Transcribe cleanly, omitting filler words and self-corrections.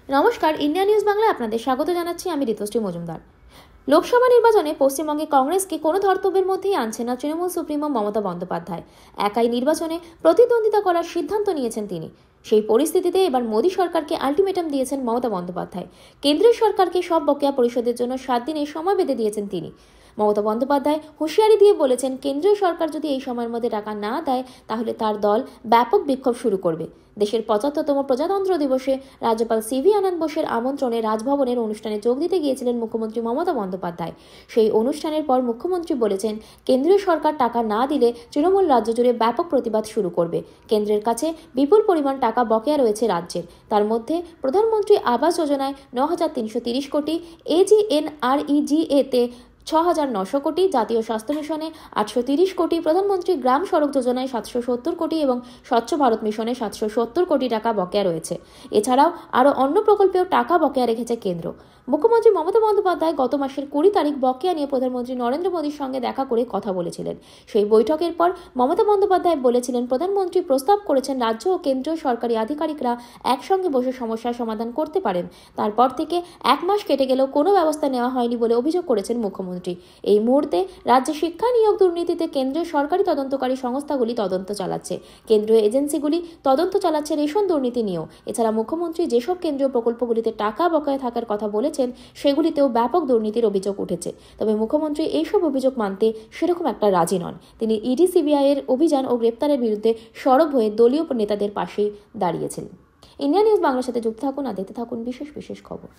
নমস্কার, India news বাংলায় আপনাদের স্বাগত জানাচ্ছি। আমি ঋতুশ্রী মজুমদার। লোকসভা নির্বাচনে পশ্চিমবঙ্গে কংগ্রেসকে কোনো ধর্তব্যের মধ্যেই আনছে না তৃণমূল সুপ্রিমো মমতা বন্দ্যোপাধ্যায়। একাই নির্বাচনে প্রতিদ্বন্দ্বিতা করার সিদ্ধান্ত নিয়েছেন তিনি। সেই পরিস্থিতিতে এবার মোদী সরকারকে আলটিমেটাম দিয়েছেন মমতা বন্দ্যোপাধ্যায়। কেন্দ্রীয় সরকারকে সব বকেয়া পরিশোধের জন্য 7 দিনের সময় বেঁধে দিয়েছেন তিনি। মমতা বন্দ্যোপাধ্যায় হুঁশিয়ারি দিয়ে বলেছেন, কেন্দ্রীয় সরকার যদি এই সময়ের মধ্যে টাকা না দেয় তাহলে তার দল ব্যাপক বিক্ষোভ শুরু করবে। দেশের 75তম প্রজাতন্ত্র দিবসে রাজ্যপাল সিভি আনন্দ বোসের আমন্ত্রণে রাজভবনের অনুষ্ঠানে যোগ দিতে গিয়েছিলেন মুখ্যমন্ত্রী মমতা বন্দ্যোপাধ্যায়। সেই অনুষ্ঠানের পর মুখ্যমন্ত্রী বলেছেন, কেন্দ্রীয় সরকার টাকা না দিলে তৃণমূল রাজ্য জুড়ে ব্যাপক প্রতিবাদ শুরু করবে। কেন্দ্রের কাছে বিপুল পরিমাণ টাকা বকেয়া রয়েছে রাজ্যের। তার মধ্যে প্রধানমন্ত্রী আবাস যোজনায় 9,330 কোটি, AGNREGA-তে 6,900 কোটি, জাতীয় স্বাস্থ্য মিশনে 830 কোটি, প্রধানমন্ত্রী গ্রাম সড়ক যোজনায় 770 কোটি এবং স্বচ্ছ ভারত মিশনে 770 কোটি টাকা বকেয়া রয়েছে। এছাড়াও আরও অন্য প্রকল্পেও টাকা বকেয়া রেখেছে কেন্দ্র। মুখ্যমন্ত্রী মমতা বন্দ্যোপাধ্যায় গত মাসের 20 তারিখ বকেয়া নিয়ে প্রধানমন্ত্রী নরেন্দ্র মোদীর সঙ্গে দেখা করে কথা বলেছিলেন। সেই বৈঠকের পর মমতা বন্দ্যোপাধ্যায় বলেছিলেন, প্রধানমন্ত্রী প্রস্তাব করেছেন রাজ্য ও কেন্দ্রীয় সরকারি আধিকারিকরা একসঙ্গে বসে সমস্যার সমাধান করতে পারেন। তারপর থেকে 1 মাস কেটে গেলেও কোনো ব্যবস্থা নেওয়া হয়নি বলে অভিযোগ করেছেন মুখ্যমন্ত্রী। এই মুহূর্তে রাজ্যে শিক্ষা নিয়োগ দুর্নীতিতে কেন্দ্রীয় সরকারি তদন্তকারী সংস্থাগুলি তদন্ত চালাচ্ছে। কেন্দ্রীয় এজেন্সিগুলি তদন্ত চালাচ্ছে রেশন দুর্নীতি নিয়েও। এছাড়া মুখ্যমন্ত্রী যেসব কেন্দ্রীয় প্রকল্পগুলিতে টাকা বকেয়া থাকার কথা বলেছেন সেগুলিতেও ব্যাপক দুর্নীতির অভিযোগ উঠেছে। তবে মুখ্যমন্ত্রী এইসব অভিযোগ মানতে সেরকম একটা রাজি নন। তিনি ইডি সিবিআই এর অভিযান ও গ্রেপ্তারের বিরুদ্ধে সরব হয়ে দলীয় নেতাদের পাশেই দাঁড়িয়েছিলেন। ইন্ডিয়া নিউজ বাংলার সাথে যুক্ত থাকুন আর দেখতে থাকুন বিশেষ বিশেষ খবর।